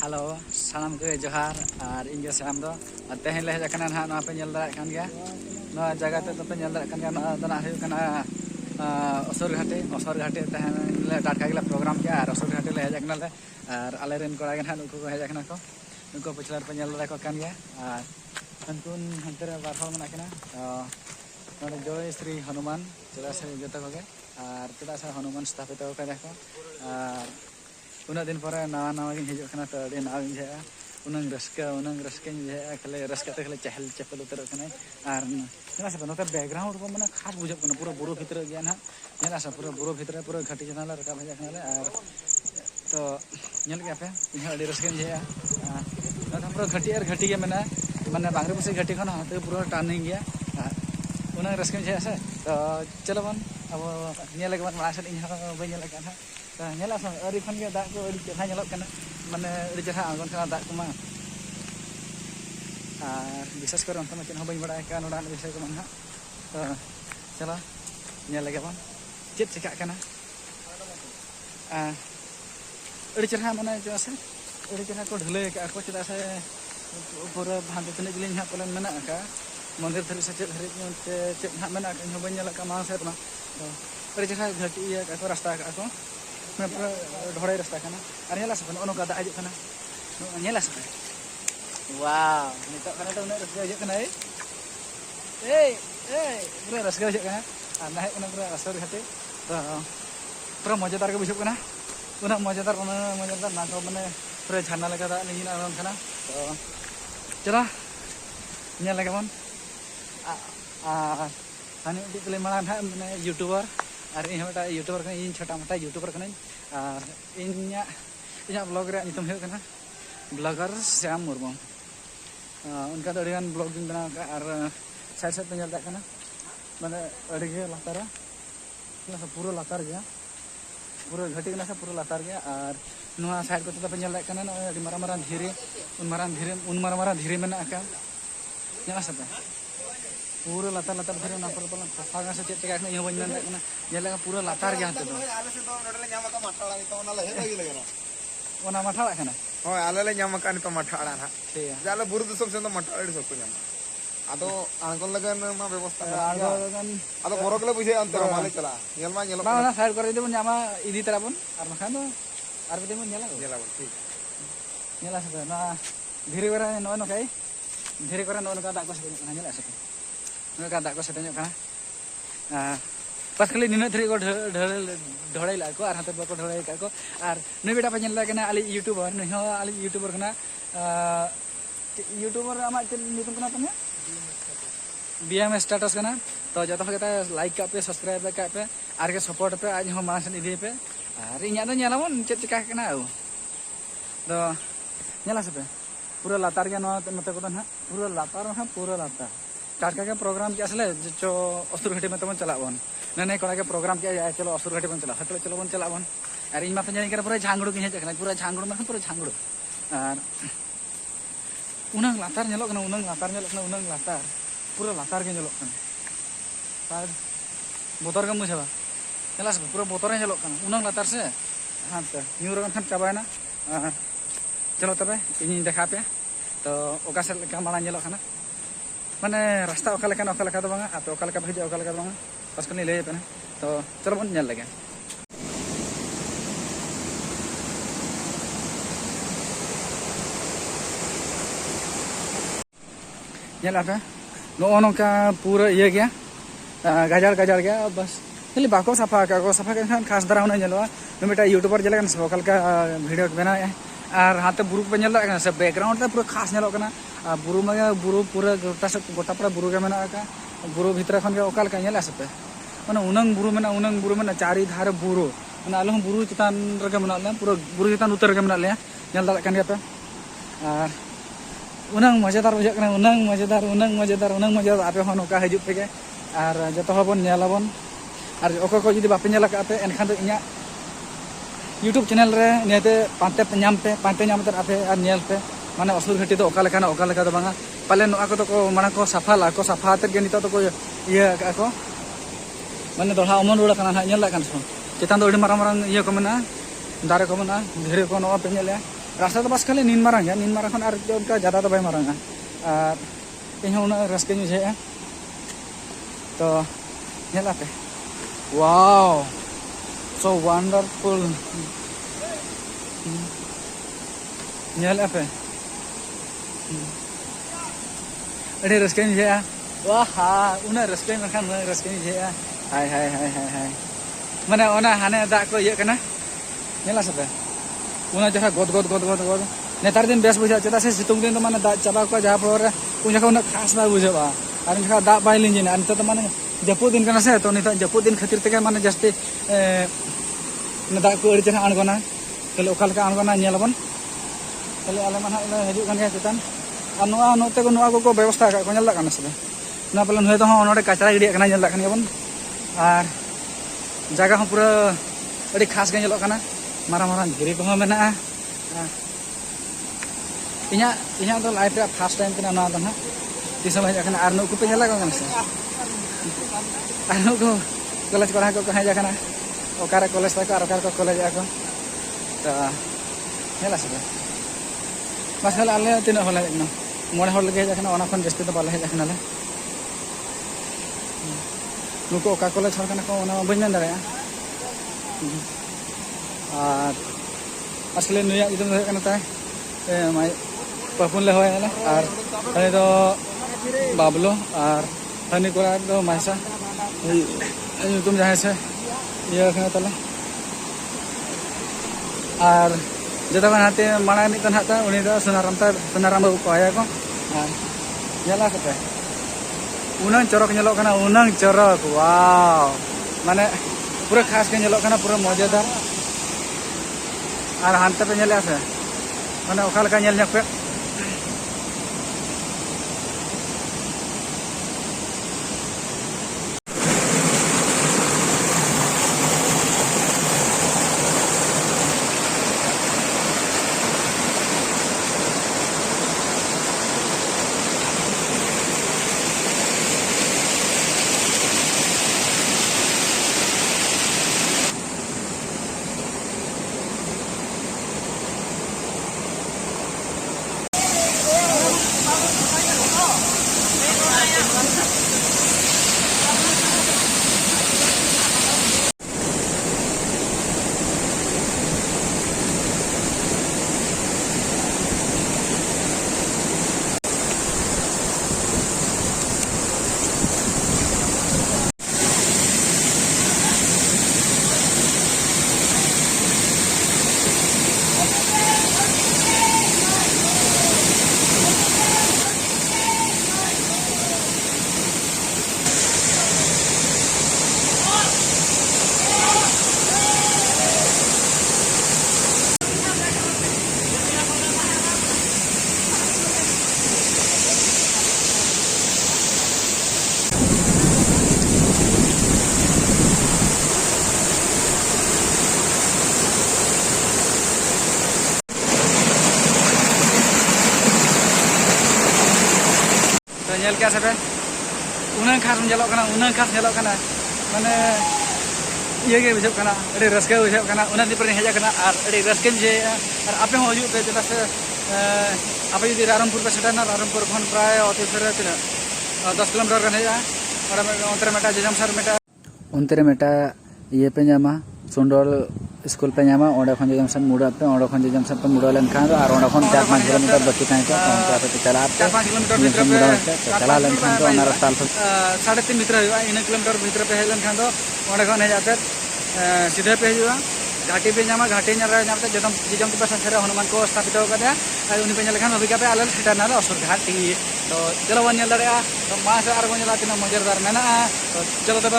Halo, salam ke Johar और इंगे साम दो तेहन ले जकना ना ना पे नेल दाड़ा कान गया ना जगह ते तो पे नेल दाड़ा कान गया ना दना हुई कना असर घाटे तेहन ले टाटका गिला प्रोग्राम किया और असर घाटे ले जकना ले और आले रेन कोड़ा गन उनको को जकना को उनको पिछला पे नेल दाड़ा को कान गया और उनकुन हंतर बारहल मना किना नोडे जय श्री हनुमान चला से जतो को और चला से हनुमान स्थापित हो का देखो और उना दिन पर नवा नवा गिन हिजो कना तो अडी नाव इन जेआ उनंग रस्का जेआ खले रस्का ते खले चहल चपल उतर कना आर ना से नोते बैकग्राउंड को माने खास बुझो कना पूरा बुरो भीतर गया ना नेला से पूरा बुरो भीतर पूरा घाटी चना ला रका भेजा कना आर तो नेल गया पे इन अडी रस्का जेआ ना पूरा घाटी के माने बांगरे पुसे घाटी खन हाते पूरा टर्निंग गया उनंग रस्का जेआ से तो चलो बन अब नेल के बन मासे इन बय नेल कना nyala sang ari khan ge dak ko ari chha nyalok kana mane ari chha angon kana dak ko ma ar bisas kor onta ma chen hobain bada kan odan bisai ko man ha to chala nyal lagi bang chet chika kana ari chha mane jase ari chha ko dhlai ka ko cheda se pura bhande tene gilin ha polen mena ka mandir thari se chet hari chet ha mena ka hobain nyala ka ma se ma to ari chha ghati ya ka ko rasta ka ko मैं ढोड़े रास्ता करना अरे नेला से ono का दाज करना नेला से वाव नितो करना तो उन्हें रस्का हिजुग करना पूरा रस्का हिजुग करना और ना उन्हें पूरा असर खाते तो पूरा मजेदार के बुझुग करना उन्हें मजेदार ना को माने पूरा झरना लगा दा नहीं ना करना तो चला नेल लगा बन हानि दिकले माला ना माने यूट्यूबर और इन हटा यूट्यूबर कने इन छोटा मोटा यूट्यूबर कने और इन्या ब्लॉग रे नितम हे कना ब्लॉगर श्याम मुर्मू उनका तो अड़िगान ब्लॉगिंग बना का और साइड साइड पे दा कना माने अड़िगे लातार ना पूरा लातार गया पूरा घाटी कना से पूरा लातार गया और नुआ साइड को तो पे दा कना न अड़ी मारा धीरे धीरे मेना का नेला से पूरा लातार धीरे ना पर फागा से चेक का यो बन ना नेला पूरा लातार गया तो आले से तो नडले न्यामा का मठाड़ा तो ना ले लगी लगना ओना मठाड़ा कना होय आले ले न्यामा का तो मठाड़ा ना ठीक है जाले बुरु दिसम से तो मठाड़ी सब को न्यामा आदो आंगन लगन मा व्यवस्था आंगन आदो बरो के बुझे अंतर माले चला नेल ना साइड कर दे न्यामा इदी तरह बन और मखान तो और बदे मन नेला ठीक नेला से ना धीरे करे न काई धीरे करे न का दाग को से नेला से नका दाग को सेटन kana pas kali nina thri ko ढोड़ाई ला को और हाथे बको ढोड़ाई का को और नै बेटा पे नेला kana ali youtuber नै हो ali youtuber kana youtuber ama नितम kana तने BM status kana तो जतो के लाइक का पे सब्सक्राइब का पे आर के सपोर्ट पे आज हम मासन इदि पे और इnya तो नेलाबन चेत चिका kana तो नेला से पे पूरा लातार के नते को ना पूरा लातार टाटका के प्रोग्राम क्या असले जो असुर घाटी में तमन चला बन नने कोड़ा के प्रोग्राम क्या चलो असुर घाटी में चला हटले चलो बन चला बन अरे इन माथे जानी के पूरा झांगड़ू के हेज पूरा झांगड़ू में पूरा झांगड़ू और उनंग लातार नेलो कना उनंग लातार पूरा लातार के नेलो कना तार बोतर के मुझेबा नेलास पूरा बोतर के नेलो कना उनंग लातार से हां तो न्यूर खान चाबायना चलो तबे इन देखा पे तो ओका से का माला नेलो कना माने रास्ता ओका लेका तो बांगा आपे ओका लेका भेजा ओका लेका बांगा बस कनी ले पे ना तो चलो बन नेल लगे नेल आपे नो का पूरा ये गया गाजार गया बस खाली बाको सफा के खास दरा होना नेलवा नो बेटा यूट्यूबर जले कन ओका लेका वीडियो बना और हाथे बुरु पे नेल लगा से बैकग्राउंड ते पूरा खास नेलो कना बुरु में बुरु पूरा गोटा पूरा बुरु के मेना का बुरु भीतर खन के ओकाल का नेला सपे माने उनंग बुरु में चारी धारे बुरु माने आलो बुरु चितान रगे मेना ले पूरा बुरु चितान उतर के मेना ले नेल दाल कन पे और उनंग मजेदार बुझे कना उनंग मजेदार आपे हन ओका हिजु पे के और जतो हबन नेलाबन और ओको को जदी बापे नेला का पे एनखान तो इया YouTube चैनल रे नेते पांते ᱧᱟᱢ ᱛᱮ ᱟᱯᱮ ᱟᱨ ᱧᱮᱞ ᱯᱮ माने असुर घाटी तो ओका लेका तो बांगा पाले नुआ को तो को माना को सफा आते के नितो तो को इया का को माने दोहा अमन रोड kana नेल ला कान सो चितान तो अडी माराम इया को मेना दारे को मेना धीरे को नुआ पे नेले रास्ता तो बस खाली नीन मारंग नीन मारंग खन और उनका ज़्यादा तो भाई मारंग और इन उन रस्के बुझे तो नेला पे वाओ सो वंडरफुल नेला पे अरे रस्के बुझे वाह उन रस्के में खान रस्के बुझे हाय हाय हाय हाय हाय माने ओना हाने दाग को ये करना नेला सब उना जहाँ गोद गोद गोद गोद गोद नेतार दिन बेस बुझा चेदा से सितुंग दिन तो माने दाग चाबा को जहाँ पर उन जगह उन खास ना बुझा और जगह दाग बाय लिंजिन और नित तो माने जपू दिन करना से तो नित जपू दिन खातिर तक माने जस्ती दाग को अड़ी जहाँ आणगोना तले ओका लेका आणगोना नेलबन तले आले माने हजू कान चेतान और नुआ नोते को नुआ को व्यवस्था को नेल लाग से ना पलन होय तो नोडे कचरा गिडिया कना नेल लाग बन और जगह हम पूरा अड़ी खास के नेलो कना मारा मारा धीरे को मेना इना इना तो लाइफ रे फर्स्ट टाइम कना ना दना तीस हज कना और नुकु पे नेला को से और नुकु कॉलेज पढ़ा को हज कना ओकारे कॉलेज तक और ओकारे को कॉलेज आको तो नेला से बस खाली आले तीन हल हजना मोड़े हल लगे हज कना ओना खन जस्ती तो बाले हज कना ले नुकु ओका कॉलेज हर कना को ओना बइन मेन दाड़े और असले नुया जुदम हो कना ताय माय पपुन ले होय और हनी तो बाबलो और हनी कोरा तो माइसा तुम जहाँ से ये कना तले और जदा बन हाते माना मितन हाता उनी तो सुनाराम बाबू को आया को और नेला कते उनंग चरक नेलो कना उनंग चरक वाव माने पूरा खास के नेलो कना पूरा मजेदार और हानते पे नेले से माने ओखा लेका नेल पे नेल क्या सब उन खास नेलो माने ये के बुझे अड़ी रस्के बुझे उन दिन पर हज और अड़ी रस्के बुझे और आपे हो हजू पे चेदा से आपे जुदी रारमपुर पे सेटरना रारमपुर खन प्राय अति फेर तीन 10 किलोमीटर गन हजा और अंतरे मेटा जजमसर मेटा अंतरे मेटा ये पे नामा सुंडोल स्कूल पे नामा ओंडे खन जजमसर मुड़ा पे ओंडे खन जजमसर पे मुड़ा लेन खान और ओंडे खन 4-5 किलोमीटर बची काहे तो ओंडे पे चला आप 4-5 किलोमीटर भीतर पे चला लेन खान तो ओना रास्ता 3.5 मीटर हुआ इन किलोमीटर भीतर पे हेलन खान तो ओंडे खन हेजाते सीधे पे हुआ घाटी पे नामा घाटी नामते जजम पे सर हनुमान को स्थापित होकर और उन पे खान अभिका पे आले सेटरना असुर घाटी तो चलो बन नेल तो माँ से और बन तीन मजेदार मेना तो चलो तब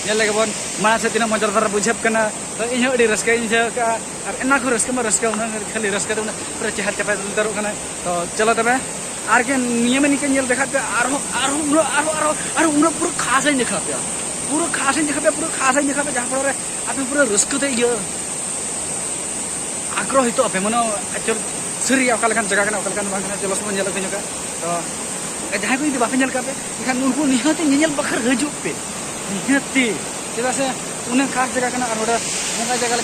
नेल लगे बन माँ से तीन मजेदार बुझेब तो इन रस्क और एना को रस्क खाली रस्क पूरा चेहर चपे दर तो चलो तब और के नियम निके देखा पे और पूरा खास देखा पे पूरा खास देखा पे जहाँ फल आप पूरा रस्कते ये आग्रह तो पे मनो एक्चुअल सरी अकालेकान जगह चलो सब नेल तो जहाँ को बापे नेल पे इनखान उनको निहाती नेल बखर हजू पे निहाती चेदा से उन्हें खास जगह और बंगा जगह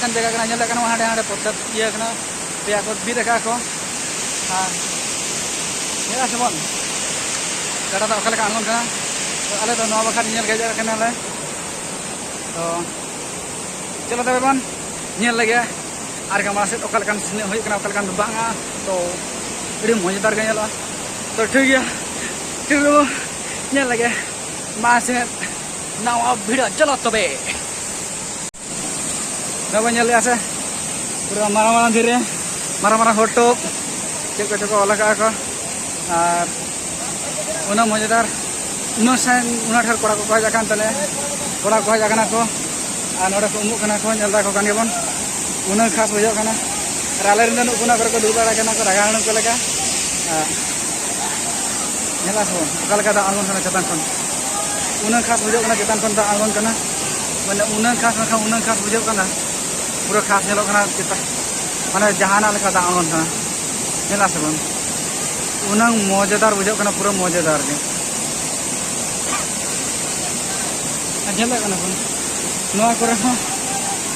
जगह हाँ हाँ पत्ता ये Pia ko bida ka ko. Ya semon. Kada ta okal ka angon kana. To ale to no bakar nyel gaja kana le. To chalo tabe bon nyel lagi ar gamara set okal kan sine hoy kana okal kan banga to edi mojetar ga nyela. To ठीक है ठीक है nyel lagi masih nawa bida chalo tobe. Napa nyel ya se. Pura marah-marah diri, marah-marah hotok, cek olah ka আর una মজাদার উনো sign উনা ঠার কোড়া ko haja kan tale koड़ा ko haja kana ko আর নড়ে ko umuk kana ko nyel da ko kan gebon una khas bujau kana rale rinda nu kuna ko dul bara kana ko ragang ko leka nyela ko kala kada angon kana chatan kon una khas bujau kana chatan kon da angon kana mane una khas bujau kana pura khas nyelo kana kita mane jahana leka da angon kana nyela sebon unang मजेदार बुझाव kana पूरा मजेदार के अजल kana kon noa kore ho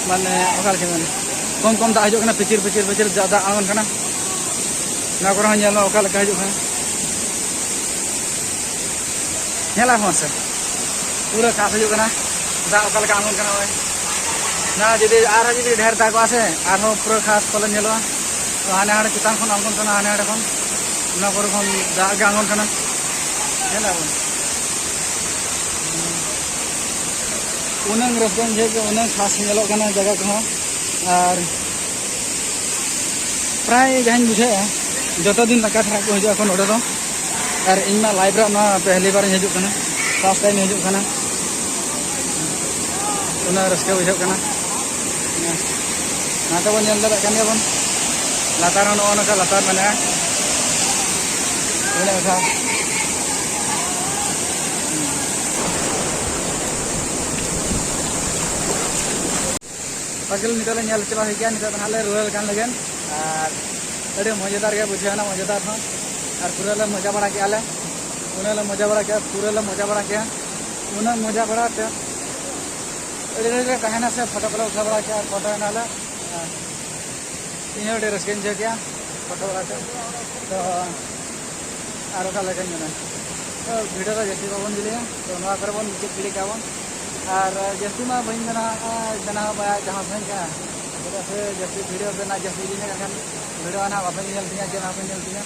mane okal ke mane kom da hijau kana picir jada angon kana na kore ho nyelo okal ka hijau kana nyela ho se पूरा khas hijau kana da okal ka angon kana oi na jodi ar jodi dher da ko ase ar ho pura khas kole nyelo to hane hane chitan kon angon kana hane hane kon ना पर कौन जागा आंगन करना है ना उन्हें restaurant है कि उन्हें खास निलो करना जगह कहाँ और प्राय जहाँ बुझे जो तो दिन लगा था को हजू अखन ओडे दो और इनमें लाइव रा ना पहली बार हजू करना फर्स्ट टाइम हजू करना उन्हें रस्के बुझे करना ना तो बन जल्द करने बन लातार नो ना का लातार मैंने ini udah pagil nitole nyal chela hikian nita tanale rural kan lagen ar ade mojedar ge bujhana mojedar ho ar pura le moja bara ke ale una le moja bara ke pura le moja bara ke una moja bara te ade kahana se photo kala utha bara ke ar photo nala ini ade rasken je kya photo bara te to आरो का लगे ना तो video का जैसे बाबन दिले तो नवा कर बन नीचे क्लिक आवन और जैसे मा बहिन बना बा जहां से का जैसे जैसे वीडियो बना जैसे दिने का वीडियो ना बापन नियल दिया जे बापन नियल दिया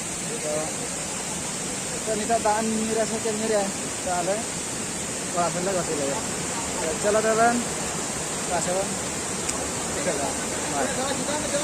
तो निता दान मेरा से चल मेरे ताले वापन लगा ले चलो तबन वासवन ठीक है बाय